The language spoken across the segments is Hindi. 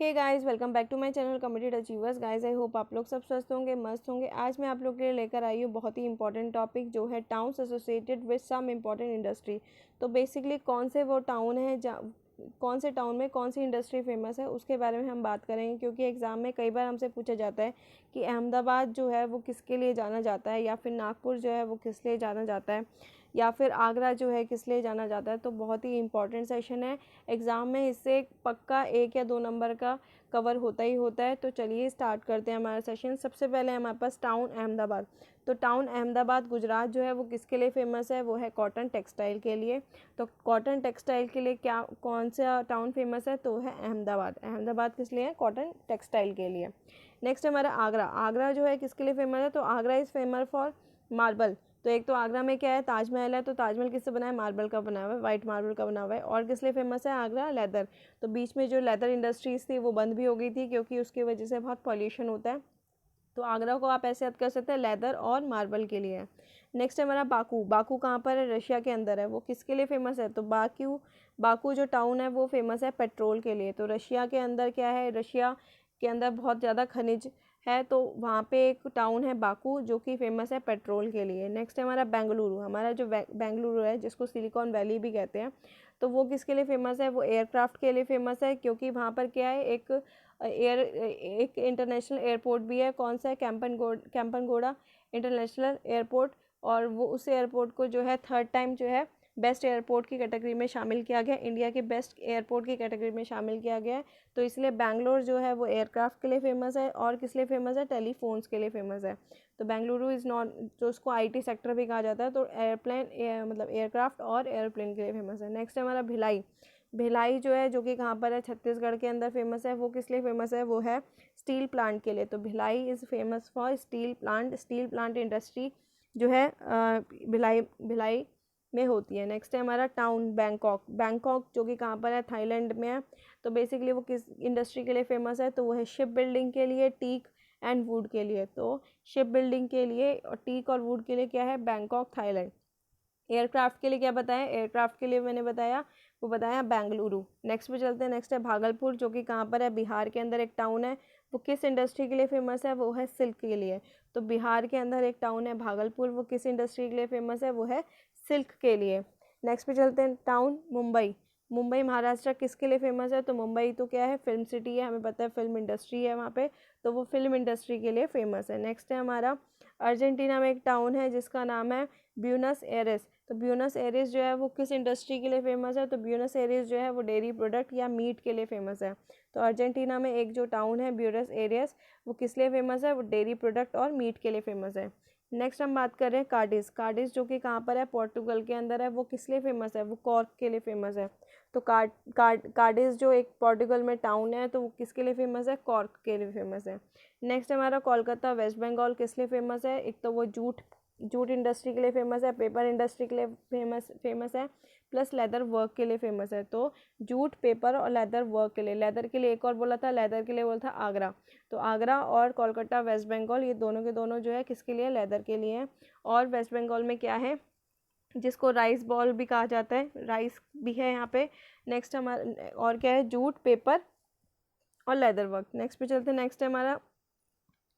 Hey guys, welcome back to my channel committed achievers. Guys, I hope आप लोग सब स्वस्थ होंगे, मस्त होंगे। आज मैं आप लोग के लिए लेकर आई हूँ बहुत ही इंपॉर्टेंट टॉपिक, जो है towns associated with some important industry. तो बेसिकली कौन से वो टाउन है जहाँ कौन से टाउन में कौन सी इंडस्ट्री फेमस है, उसके बारे में हम बात करेंगे। क्योंकि एग्ज़ाम में कई बार हमसे पूछा जाता है कि अहमदाबाद जो है वो किसके लिए जाना जाता है, या फिर नागपुर जो है वो किस लिए जाना जाता है, या फिर आगरा जो है किस लिए जाना जाता है। तो बहुत ही इंपॉर्टेंट सेशन है एग्ज़ाम में, इससे पक्का 1 या 2 नंबर का कवर होता ही होता है। तो चलिए स्टार्ट करते हैं हमारा सेशन। सबसे पहले हमारे पास टाउन अहमदाबाद। तो टाउन अहमदाबाद गुजरात जो है वो किसके लिए फेमस है, वो है कॉटन टेक्सटाइल के लिए। तो कॉटन टेक्सटाइल के लिए क्या कौन सा टाउन फेमस है, तो है अहमदाबाद। अहमदाबाद किस लिए है, कॉटन टेक्सटाइल के लिए। नेक्स्ट हमारा आगरा। आगरा जो है किसके लिए फेमस है, तो Agra is famous for marble. तो एक तो आगरा में क्या है, ताजमहल है। तो ताजमहल किससे बना है, मार्बल का बना हुआ है, वाइट मार्बल का बना हुआ है। और किस लिए फेमस है आगरा, लेदर। तो बीच में जो लेदर इंडस्ट्रीज़ थी वो बंद भी हो गई थी, क्योंकि उसकी वजह से बहुत पॉल्यूशन होता है। तो आगरा को आप ऐसे याद कर सकते हैं, लेदर और मार्बल के लिए है। नेक्स्ट है हमारा बाकू। बाकू कहाँ पर है, रशिया के अंदर है। वो किसके लिए फेमस है, तो बाकू जो टाउन है वो फेमस है पेट्रोल के लिए। तो रशिया के अंदर क्या है, रशिया के अंदर बहुत ज़्यादा खनिज है, तो वहाँ पे एक टाउन है बाकू, जो कि फेमस है पेट्रोल के लिए। नेक्स्ट है हमारा बेंगलुरु। हमारा जो बेंगलुरु है, जिसको सिलिकॉन वैली भी कहते हैं, तो वो किसके लिए फेमस है, वो एयरक्राफ्ट के लिए फेमस है। क्योंकि वहाँ पर क्या है, एक इंटरनेशनल एयरपोर्ट भी है। कौन सा है, कैंपनगोड़ा इंटरनेशनल एयरपोर्ट। और वो उस एयरपोर्ट को जो है थर्ड टाइम जो है बेस्ट एयरपोर्ट की कैटेगरी में शामिल किया गया, इंडिया के बेस्ट एयरपोर्ट की कैटेगरी में शामिल किया गया है। तो इसलिए बैंगलोर जो है वो एयरक्राफ्ट के लिए फेमस है। और किस लिए फेमस है, टेलीफोन्स के लिए फेमस है। तो बेंगलुरु इज़ नॉट, जो उसको आईटी सेक्टर भी कहा जाता है, तो मतलब एयरक्राफ्ट और एयरप्लेन के लिए फेमस है। नेक्स्ट है हमारा भिलाई। भिलाई जो है, जो कि कहाँ पर है, छत्तीसगढ़ के अंदर फेमस है। वो किस लिए फेमस है, वो है स्टील प्लांट के लिए। तो Bhilai is famous for steel plant industry जो है भिलाई भिलाई में होती है। नेक्स्ट है हमारा टाउन बैंकॉक। बैंकॉक जो कि कहाँ पर है, थाईलैंड में है। तो बेसिकली वो किस इंडस्ट्री के लिए फेमस है, तो वो है शिप बिल्डिंग के लिए, टीक एंड वुड के लिए। तो शिप बिल्डिंग के लिए और टीक और वुड के लिए क्या है, बैंकॉक थाईलैंड। एयरक्राफ्ट के लिए क्या बताया, एयरक्राफ्ट के लिए मैंने बताया, वो बताया बेंगलुरु। नेक्स्ट पे चलते हैं। नेक्स्ट है भागलपुर, जो कि कहाँ पर है, बिहार के अंदर एक टाउन है। वो किस इंडस्ट्री के लिए फेमस है, वो है सिल्क के लिए। तो बिहार के अंदर एक टाउन है भागलपुर, वो किस इंडस्ट्री के लिए फेमस है, वो है सिल्क के लिए। नेक्स्ट पे चलते हैं, टाउन मुंबई। मुंबई महाराष्ट्र किसके लिए फेमस है, तो मुंबई तो क्या है, फिल्म सिटी है, हमें पता है फिल्म इंडस्ट्री है वहाँ पे। तो वो फिल्म इंडस्ट्री के लिए फेमस है। नेक्स्ट है हमारा अर्जेंटीना में एक टाउन है जिसका नाम है ब्यूनस एयरेस। तो ब्यूनस एयरेस जो है वो किस इंडस्ट्री के लिए फेमस है, तो ब्यूनस एयरेस जो है वो डेयरी प्रोडक्ट या मीट के लिए फेमस है। तो अर्जेंटीना में एक जो टाउन है ब्यूनस एयरेस, वो किस लिए फेमस है, वो डेयरी प्रोडक्ट और मीट के लिए फेमस है। नेक्स्ट हम बात कर रहे हैं कार्डिस। कार्डिस जो कि कहाँ पर है, पोर्टुगल के अंदर है। वो किस लिए फेमस है, वो कॉर्क के लिए फेमस है। तो कार्डिस जो एक पोर्टुगल में टाउन है, तो वो किसके लिए फेमस है, कॉर्क के लिए फेमस है। नेक्स्ट हमारा कोलकाता वेस्ट बंगाल किस लिए फेमस है, एक तो वो जूट जूट इंडस्ट्री के लिए फेमस है, पेपर इंडस्ट्री के लिए फेमस है, प्लस लेदर वर्क के लिए फेमस है। तो जूट, पेपर और लेदर वर्क के लिए, लेदर के लिए एक और बोला था, लेदर के लिए बोला था आगरा। तो आगरा और कोलकाता वेस्ट बंगाल, ये दोनों के दोनों जो है किसके लिए, लेदर के लिए हैं। और वेस्ट बंगाल में क्या है, जिसको राइस बॉल भी कहा जाता है, राइस भी है यहाँ पे। नेक्स्ट हमारा और क्या है, जूट, पेपर और लेदर वर्क। नेक्स्ट पे चलते हैं। नेक्स्ट है हमारा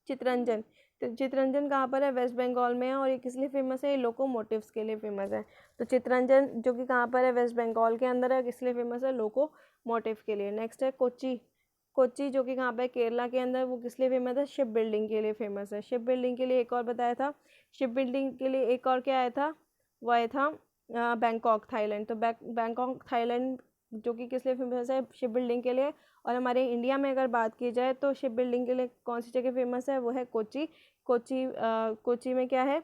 चितरंजन। तो चितरंजन कहाँ पर है, वेस्ट बंगाल में है। और ये किस लिए फेमस है, ये लोकोमोटिव्स के लिए फेमस है। तो चितरंजन जो कि कहाँ पर है, वेस्ट बंगाल के अंदर है, किस लिए फेमस है, लोकोमोटिव के लिए। नेक्स्ट है कोच्चि। कोच्चि जो कि कहाँ पर है, केरला के अंदर, वो किस लिए फेमस है, शिप बिल्डिंग के लिए फेमस है। शिप बिल्डिंग के लिए एक और बताया था, शिप बिल्डिंग के लिए एक और क्या आया था, वो आया था बैंकॉक थाईलैंड। तो बैंकॉक थाईलैंड जो कि किस लिए फेमस है, शिप बिल्डिंग के लिए। और हमारे इंडिया में अगर बात की जाए तो शिप बिल्डिंग के लिए कौन सी जगह फेमस है, वो है कोच्चि। कोच्चि में क्या है,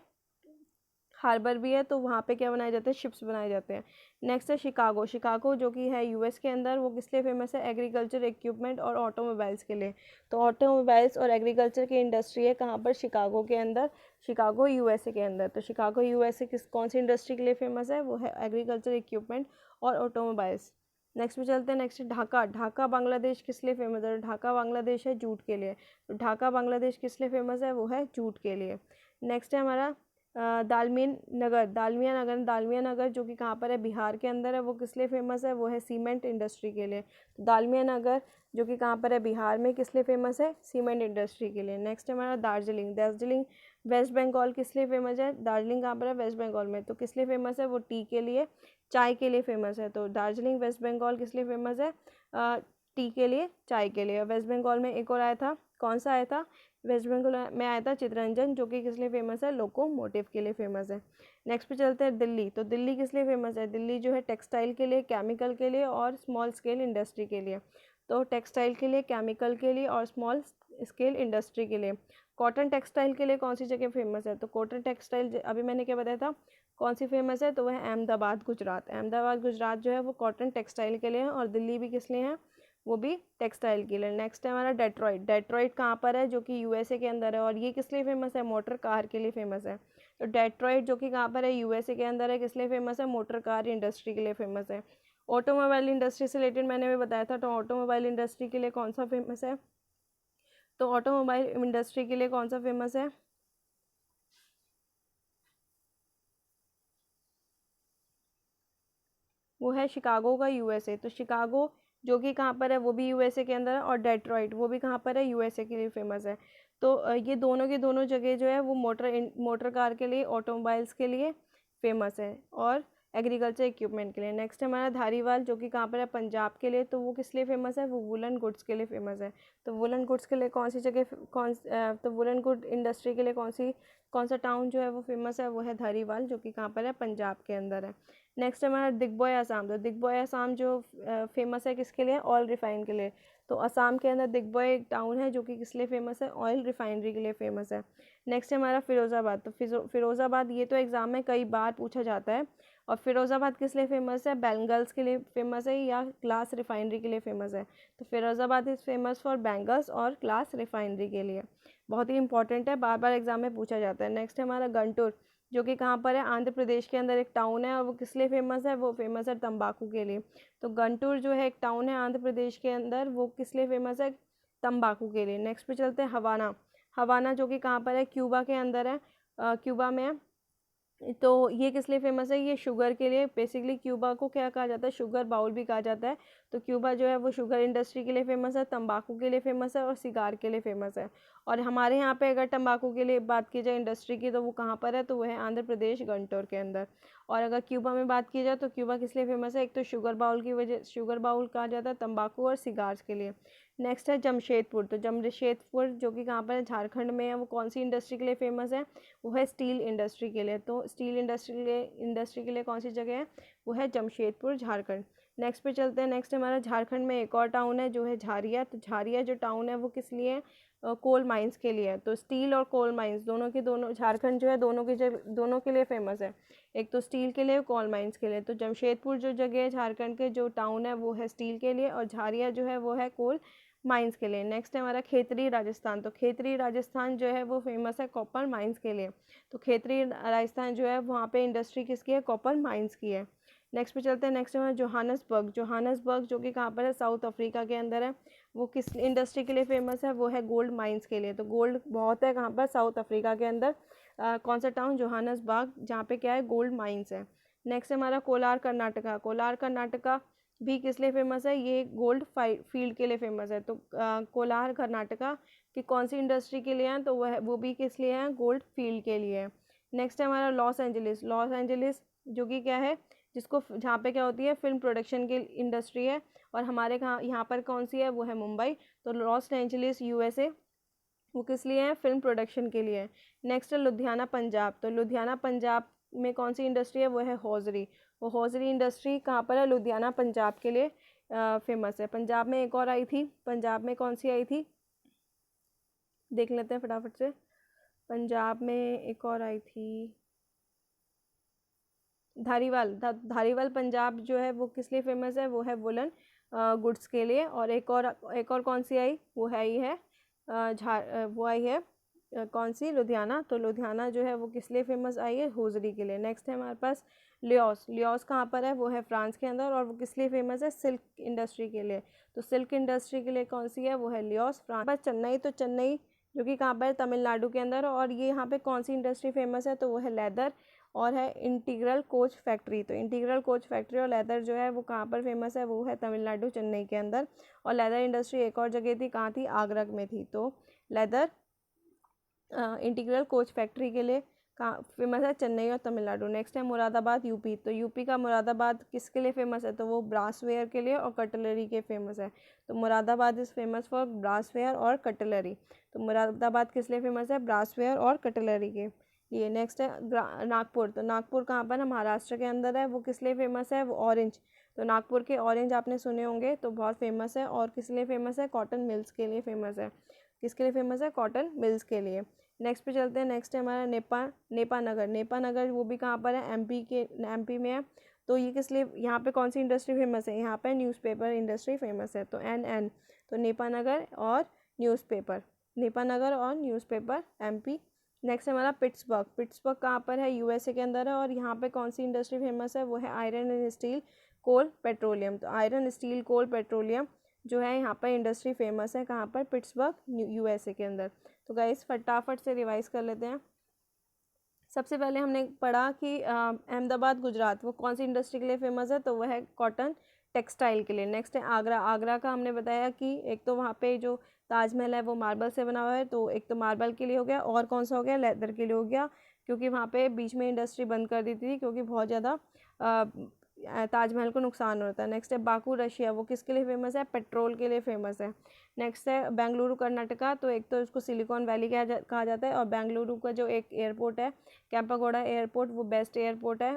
हार्बर भी है, तो वहाँ पे क्या बनाए जाते हैं, शिप्स बनाए जाते हैं। नेक्स्ट है शिकागो। शिकागो जो कि है यूएस के अंदर, वो किस लिए फेमस है, एग्रीकल्चर इक्विपमेंट और ऑटोमोबाइल्स के लिए। तो ऑटोमोबाइल्स और एग्रीकल्चर की इंडस्ट्री है कहाँ पर, शिकागो के अंदर, शिकागो यूएसए के अंदर। तो शिकागो यूएसए कौन सी इंडस्ट्री के लिए फेमस है, वो है एग्रीकल्चर इक्विपमेंट और ऑटोमोबाइल्स। नेक्स्ट पे चलते हैं। नेक्स्ट ढाका। ढाका बांग्लादेश किस लिए फेमस है, ढाका बांग्लादेश है जूट के लिए। तो ढाका बांग्लादेश किस लिए फेमस है, वो है जूट के लिए। नेक्स्ट है हमारा दालमिया नगर जो कि कहाँ पर है, बिहार के अंदर है, वो किस लिए फेमस है, वो है सीमेंट इंडस्ट्री के लिए। तो दालमिया नगर जो कि कहाँ पर है, बिहार में, किस लिए फेमस है, सीमेंट इंडस्ट्री के लिए। नेक्स्ट है हमारा दार्जिलिंग। दार्जिलिंग वेस्ट बंगाल किस लिए फेमस है, दार्जिलिंग कहाँ पर है, वेस्ट बंगाल में, तो किस लिए फेमस है, वो टी के लिए, चाय के लिए फेमस है। तो दार्जिलिंग वेस्ट बंगाल किस लिए फेमस है, टी के लिए, चाय के लिए। वेस्ट बंगाल में एक और आया था, कौन सा आया था, वेस्ट बंगाल में आया था चितरंजन, जो कि किस लिए फेमस है, लोकोमोटिव के लिए फेमस है। नेक्स्ट पे चलते हैं दिल्ली। तो दिल्ली किस लिए फेमस है, दिल्ली जो है टेक्सटाइल के लिए, केमिकल के लिए और स्मॉल स्केल इंडस्ट्री के लिए। तो टेक्सटाइल के लिए, केमिकल के लिए और स्मॉल स्केल इंडस्ट्री के लिए। कॉटन टेक्सटाइल के लिए कौन सी जगह फेमस है, तो कॉटन टेक्सटाइल अभी मैंने क्या बताया था, कौन सी फेमस है, तो वह अहमदाबाद गुजरात। अहमदाबाद गुजरात जो है वो कॉटन टेक्सटाइल के लिए है, और दिल्ली भी किस लिए है, वो भी टेक्सटाइल के लिए। नेक्स्ट है हमारा डेट्रॉइट। डेट्रॉइट कहाँ पर है, जो कि यूएसए के अंदर है, और ये किस लिए फेमस है, मोटर कार के लिए फेमस है। तो डेट्रॉइट जो कि कहाँ पर है, यूएसए के अंदर है, किस लिए फेमस है, मोटर कार इंडस्ट्री के लिए फेमस है। ऑटोमोबाइल इंडस्ट्री से रिलेटेड मैंने भी बताया था, तो ऑटोमोबाइल इंडस्ट्री के लिए कौन सा फेमस है, तो ऑटोमोबाइल इंडस्ट्री के लिए कौन सा फेमस है, वो है शिकागो का, यूएसए। तो शिकागो जो कि कहाँ पर है, वो भी यूएसए के अंदर है, और डेट्रॉइट वो भी कहाँ पर है, यूएसए के लिए फेमस है। तो ये दोनों की दोनों जगह जो है वो मोटर कार के लिए, ऑटोमोबाइल्स के लिए फेमस है, और एग्रीकल्चर इक्विपमेंट के लिए। नेक्स्ट है हमारा धारीवाल, जो कि कहाँ पर है, पंजाब के लिए। तो वो किस लिए फेमस है, वो वुलन गुड्स के लिए फेमस है। तो वुलन गुड्स के लिए कौन सी जगह, तो वुलन गुड इंडस्ट्री के लिए कौन सा टाउन जो है वो फेमस है, वो है धारीवाल, जो कि कहाँ पर है, पंजाब के अंदर है। नेक्स्ट है हमारा दिग्बोय आसाम। तो दिग्बोय आसाम जो फेमस है किसके लिए, ऑयल रिफाइन के लिए। तो असम के अंदर दिग्बोय एक टाउन है, जो कि किस लिए फेमस है, ऑयल रिफाइनरी के लिए फेमस है। नेक्स्ट है हमारा फिरोज़ाबाद। तो फिरोज़ाबाद ये तो एग्जाम में कई बार पूछा जाता है। और फिरोज़ाबाद किस लिए फेमस है, बैंगल्स के लिए फेमस है, या ग्लास रिफाइनरी के लिए फेमस है। तो Firozabad is famous for bangles और ग्लास रिफाइनरी के लिए। बहुत ही इंपॉर्टेंट है, बार बार एग्जाम में पूछा जाता है। नेक्स्ट है हमारा गंटूर, जो कि कहाँ पर है, आंध्र प्रदेश के अंदर एक टाउन है, और वो किस लिए फेमस है, वो फेमस है तंबाकू के लिए। तो गंटूर जो है एक टाउन है आंध्र प्रदेश के अंदर, वो किस लिए फेमस है, तंबाकू के लिए। नेक्स्ट पे चलते हैं हवाना। हवाना जो कि कहाँ पर है, क्यूबा के अंदर है, क्यूबा में है। तो ये किस लिए फेमस है, ये शुगर के लिए। बेसिकली क्यूबा को क्या कहा जाता है, शुगर बाउल भी कहा जाता है। तो क्यूबा जो है वो शुगर इंडस्ट्री के लिए फेमस है, तंबाकू के लिए फेमस है, और सिगार के लिए फेमस है। और हमारे यहाँ पे अगर तंबाकू के लिए बात की जाए इंडस्ट्री की, तो वो कहाँ पर है, तो वो है आंध्र प्रदेश गंटौर के अंदर। और अगर क्यूबा में बात की जाए, तो क्यूबा किस लिए फेमस है, एक तो शुगर बाउल की वजह, शुगर बाउल कहा जाता है तंबाकू और सिगार्स के लिए। नेक्स्ट है जमशेदपुर। तो जमशेदपुर जो कि कहाँ पर है, झारखंड में है, वो कौन सी इंडस्ट्री के लिए फेमस है, वो है स्टील इंडस्ट्री के लिए। तो स्टील इंडस्ट्री के लिए कौन सी जगह है, वो है जमशेदपुर, झारखंड। नेक्स्ट पे चलते हैं। नेक्स्ट हमारा झारखंड में एक और टाउन है, जो है झारिया। तो झारिया जो टाउन है वो किस लिए है, कोल माइंस के लिए है। तो स्टील और कोल माइंस दोनों के दोनों, झारखंड जो है दोनों के लिए फेमस है, एक तो स्टील के लिए, कोल माइंस के लिए। तो जमशेदपुर जो जगह है झारखंड के, जो टाउन है वो है स्टील के लिए, और झारिया जो है वो है कोल माइंस के लिए। नेक्स्ट है हमारा खेतरी राजस्थान। तो खेतरी राजस्थान जो है वो फेमस है कॉपर माइंस के लिए। तो खेतरी राजस्थान जो है वहाँ पे इंडस्ट्री किसकी है, कॉपर माइंस की है। नेक्स्ट पे चलते हैं। नेक्स्ट है जोहानसबर्ग। जोहानसबर्ग जो कि कहाँ पर है, साउथ अफ्रीका के अंदर है, वो किस इंडस्ट्री के लिए फेमस है, वो है गोल्ड माइंस के लिए। तो गोल्ड बहुत है कहाँ पर, साउथ अफ्रीका के अंदर। कौन सा टाउन, जोहानसबर्ग, जहाँ पे क्या है, गोल्ड माइंस है। नेक्स्ट है हमारा कोलार कर्नाटका। कोलार कर्नाटका भी किस लिए फेमस है, ये गोल्ड फील्ड के लिए फेमस है। तो कोलार कर्नाटका की कौन सी इंडस्ट्री के लिए है, तो वो भी किस लिए है, गोल्ड फील्ड के लिए है। नेक्स्ट है हमारा लॉस एंजलिस। लॉस एंजलिस जो कि क्या है, जिसको जहाँ पे क्या होती है, फिल्म प्रोडक्शन की इंडस्ट्री है। और हमारे यहाँ पर कौन सी है, वो है मुंबई। तो लॉस एंजलिस यूएसए, वो किस लिए है, फिल्म प्रोडक्शन के लिए। नेक्स्ट है लुधियाना पंजाब। तो लुधियाना पंजाब में कौन सी इंडस्ट्री है, वो है हौजरी। वो हौजरी इंडस्ट्री कहाँ पर है, लुधियाना पंजाब के लिए फेमस है। पंजाब में एक और आई थी, पंजाब में कौन सी आई थी, देख लेते हैं फटाफट से। पंजाब में एक और आई थी, धारीवाल। धारीवाल पंजाब जो है वो किस लिए फेमस है, वो है वुलन गुड्स के लिए। और एक और कौन सी आई, वो है ही है वो आई है कौन सी, लुधियाना। तो लुधियाना जो है वो किस लिए फेमस आई है, होजरी के लिए। नेक्स्ट है हमारे पास लियोस। लियोस कहाँ पर है, वो है फ्रांस के अंदर, और वो किस लिए फेमस है, सिल्क इंडस्ट्री के लिए। तो सिल्क इंडस्ट्री के लिए कौन सी है, वो है लियोस, फ्रांस। बस चेन्नई। तो चेन्नई जो कि कहाँ पर है, तमिलनाडु के अंदर। और ये यहाँ पे कौन सी इंडस्ट्री फेमस है, तो वो है लेदर और है इंटीग्रल कोच फैक्ट्री। तो इंटीग्रल कोच फैक्ट्री और लेदर जो है वो कहाँ पर फेमस है, वो है तमिलनाडु, चेन्नई के अंदर। और लेदर इंडस्ट्री एक और जगह थी, कहाँ थी, आगरा में थी। तो लेदर इंटीग्रल कोच फैक्ट्री के लिए कहाँ फेमस है, चेन्नई और तमिलनाडु। नेक्स्ट है मुरादाबाद, यूपी। तो यूपी का मुरादाबाद किसके लिए फेमस है, तो वो ब्रासवेयर के लिए और कटलरी के फेमस है। तो मुरादाबाद इज़ फेमस फॉर ब्रासवेयर और कटलरी। तो मुरादाबाद किस लिए फेमस है, ब्रासवेयर और कटलरी के लिए। नेक्स्ट है नागपुर। तो नागपुर कहाँ पर है, महाराष्ट्र के अंदर है। वो किस लिए फेमस है, वो ऑरेंज। तो नागपुर के ऑरेंज आपने सुने होंगे, तो बहुत फेमस है। और किस लिए फेमस है, कॉटन मिल्स के लिए फेमस है। किसके लिए फेमस है, कॉटन मिल्स के लिए। नेक्स्ट पे चलते हैं। नेक्स्ट है हमारा नेपानगर। नेपानगर वो भी कहाँ पर है, एमपी में है। तो ये किस लिए, यहाँ पे कौन सी इंडस्ट्री फेमस है, यहाँ पे न्यूज़पेपर इंडस्ट्री फेमस है। तो एन तो नेपानगर और न्यूज़पेपर, नेपानगर और न्यूज़पेपर एमपी। नेक्स्ट है हमारा पिट्सबर्ग। पिट्सबर्ग कहाँ पर है, यूएसए के अंदर है। और यहाँ पे कौन सी इंडस्ट्री फेमस है, वो है iron and steel, coal, petroleum. तो आयरन, स्टील, कोल, पेट्रोलियम जो है यहाँ पर इंडस्ट्री फेमस है, कहाँ पर, पिट्सबर्ग, यूएसए के अंदर। तो गाइस फटाफट से रिवाइज कर लेते हैं। सबसे पहले हमने पढ़ा कि अहमदाबाद, गुजरात, वो कौन सी इंडस्ट्री के लिए फेमस है, तो वह है कॉटन टेक्सटाइल के लिए। नेक्स्ट है आगरा। आगरा का हमने बताया कि एक तो वहाँ पे जो ताजमहल है वो मार्बल से बना हुआ है, तो एक तो मार्बल के लिए हो गया, और कौन सा हो गया, लेदर के लिए हो गया, क्योंकि वहाँ पे बीच में इंडस्ट्री बंद कर दी थी क्योंकि बहुत ज़्यादा ताजमहल को नुकसान होता है। नेक्स्ट है बाकू, रशिया। वो किसके लिए फेमस है, पेट्रोल के लिए फेमस है। नेक्स्ट है बेंगलुरु, कर्नाटका। तो एक तो इसको सिलिकॉन वैली कहा जाता है। और बेंगलुरु का जो एक एयरपोर्ट है, कैंपागोड़ा एयरपोर्ट, वो बेस्ट एयरपोर्ट है,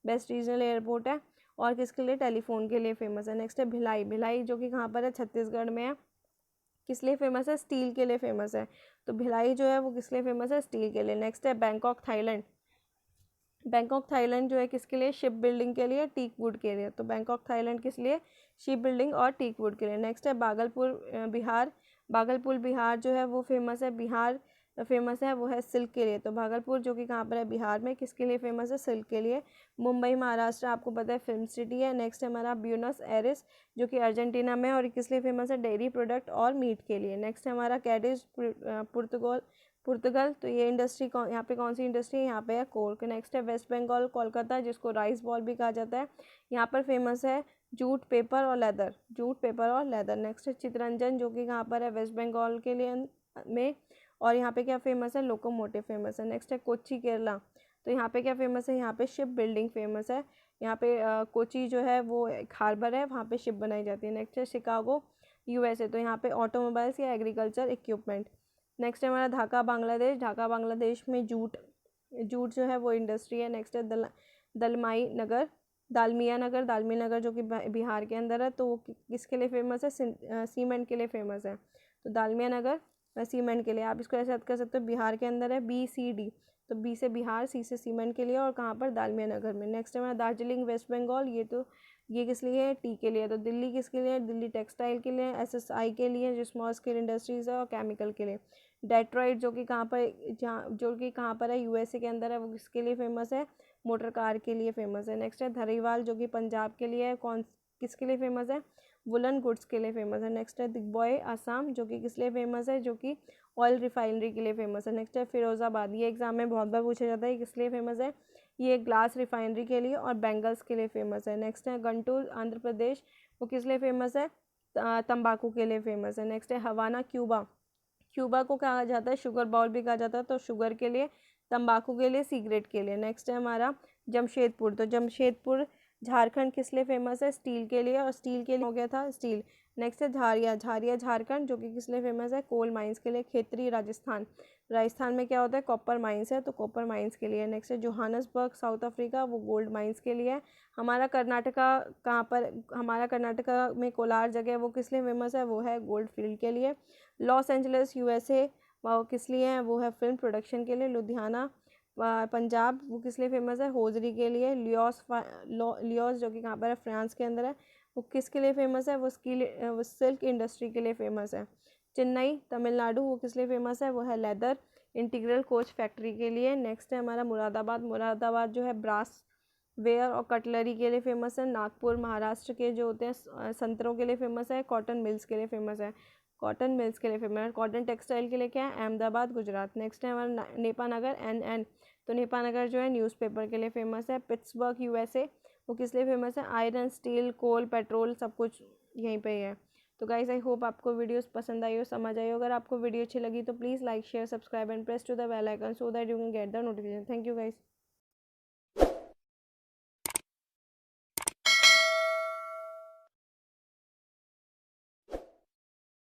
बेस्ट रीजनल एयरपोर्ट है। और किसके लिए, टेलीफोन के लिए फेमस है। नेक्स्ट है भिलाई। भिलाई जो कि कहाँ पर है, छत्तीसगढ़ में है। किस लिए फेमस है, स्टील के लिए फेमस है। तो भिलाई जो है वो किस लिए फेमस है, स्टील के लिए। नेक्स्ट है बैंकॉक, थाईलैंड। बैंकॉक थाईलैंड जो है किसके लिए, शिप बिल्डिंग के लिए, टीक वुड के लिए। तो बैंकॉक थाईलैंड किस लिए, शिप बिल्डिंग और टीक वुड के लिए। नेक्स्ट है भागलपुर, बिहार। भागलपुर बिहार जो है वो फेमस है, बिहार फेमस है वो है सिल्क के लिए। तो भागलपुर जो कि कहाँ पर है, बिहार में, किसके लिए फेमस है, सिल्क के लिए। मुंबई महाराष्ट्र, आपको पता है फिल्म सिटी है। नेक्स्ट है हमारा ब्यूनस एरिस जो कि अर्जेंटीना में, और किस लिए फेमस है, डेयरी प्रोडक्ट और मीट के लिए। नेक्स्ट है हमारा कैडिज, पुर्तगाल। तो ये इंडस्ट्री यहाँ पे कौन सी इंडस्ट्री है, यहाँ पे है कोल। नेक्स्ट है वेस्ट बंगाल, कोलकाता, जिसको राइस बॉल भी कहा जाता है। यहाँ पर फेमस है जूट, पेपर और लेदर, जूट, पेपर और लेदर। नेक्स्ट है चितरंजन जो कि कहाँ पर है, वेस्ट बंगाल के लिए में। और यहाँ पे क्या फेमस है, लोकोमोटिव फेमस है। नेक्स्ट है कोच्चि, केरला। तो यहाँ पे क्या फेमस है, यहाँ पे शिप बिल्डिंग फेमस है। यहाँ पे कोच्चि जो है वो एक हार्बर है, वहाँ पे शिप बनाई जाती है। नेक्स्ट है शिकागो, यूएसए। तो यहाँ पे ऑटोमोबाइल्स या एग्रीकल्चर इक्विपमेंट। नेक्स्ट है हमारा ढाका, बांग्लादेश। ढाका बांग्लादेश में जूट जो है वो इंडस्ट्री है। नेक्स्ट है दलमाई नगर, दालमिया नगर, जो कि बिहार के अंदर है। तो वो किसके लिए फेमस है, सीमेंट के लिए फेमस है। तो दालमिया नगर सीमेंट के लिए। आप इसको ऐसे याद कर सकते हो, बिहार के अंदर है, BCD। तो बी से बिहार, सी से सीमेंट के लिए, और कहाँ पर, दालमिया नगर में। नेक्स्ट है हमारा दार्जिलिंग, वेस्ट बंगाल। ये किस लिए है, टी के लिए। तो दिल्ली किसके लिए, दिल्ली टेक्सटाइल के लिए, SSI के लिए जो स्मॉल स्केल इंडस्ट्रीज है, और केमिकल के लिए। डेट्रॉइट जो कि कहाँ पर है, यूएसए के अंदर है, वो किसके लिए फेमस है, मोटर कार के लिए फेमस है। नेक्स्ट है धरीवाल जो कि पंजाब के लिए है, किसके लिए फेमस है, वुलन गुड्स के लिए फेमस है। नेक्स्ट है दिग्बॉय, आसाम, जो कि किस लिए फेमस है, जो कि ऑयल रिफाइनरी के लिए फेमस है। नेक्स्ट है फिरोजाबाद। ये एग्जाम में बहुत बार पूछा जाता है, किस लिए फेमस है, ये ग्लास रिफाइनरी के लिए और बैंगल्स के लिए फेमस है। नेक्स्ट है गंटूर, आंध्र प्रदेश। वो किस लिए फेमस है, तंबाकू के लिए फेमस है। नेक्स्ट है हवाना, क्यूबा। क्यूबा को कहा जाता है शुगर बाउल भी कहा जाता है, तो शुगर के लिए, तंबाकू के लिए, सिगरेट के लिए। नेक्स्ट है हमारा जमशेदपुर। तो जमशेदपुर झारखंड किस लिए फेमस है, स्टील के लिए, और स्टील के लिए हो गया था स्टील। नेक्स्ट है झारिया। झारिया झारखंड जो कि किस लिए फेमस है, कोल माइंस के लिए। खेतरी राजस्थान। राजस्थान में क्या होता है, कॉपर माइंस है, तो कॉपर माइंस के लिए। नेक्स्ट है जोहानसबर्ग, साउथ अफ्रीका। वो गोल्ड माइंस के लिए है। हमारा कर्नाटका कहाँ पर, हमारा कर्नाटका में कोलार जगह है, वो किस लिए फेमस है, वो है गोल्ड फील्ड के लिए। लॉस एंजलिस, USA, वो किस लिए है, वो है फिल्म प्रोडक्शन के लिए। लुधियाना पंजाब, वो किस लिए फेमस है, होजरी के लिए। लियोस जो कि कहाँ पर है, फ्रांस के अंदर है, वो किसके लिए फेमस है, वो सिल्क इंडस्ट्री के लिए फेमस है। चेन्नई, तमिलनाडु, वो किस लिए फेमस है, वो है लेदर इंटीग्रल कोच फैक्ट्री के लिए। नेक्स्ट है हमारा मुरादाबाद। मुरादाबाद जो है ब्रास वेयर और कटलरी के लिए फेमस है। नागपुर, महाराष्ट्र के जो होते हैं संतरों के लिए फेमस है। कॉटन मिल्स के लिए फेमस है। कॉटन मिल्स के लिए फेमस, कॉटन टेक्सटाइल के लिए क्या है, अहमदाबाद गुजरात। नेक्स्ट है हमारा नेपानगर, एन, तो नेपानगर जो है न्यूज़पेपर के लिए फेमस है। पिट्सबर्ग यूएसए, वो किस लिए फेमस है, आयरन, स्टील, कोल, पेट्रोल, सब कुछ यहीं पे ही है। तो गाइज आई होप आपको वीडियोस पसंद आई हो, समझ आई हो। अगर आपको वीडियो अच्छी लगी तो please like share subscribe and press to the bell icon so that you can get the notification. Thank you guys.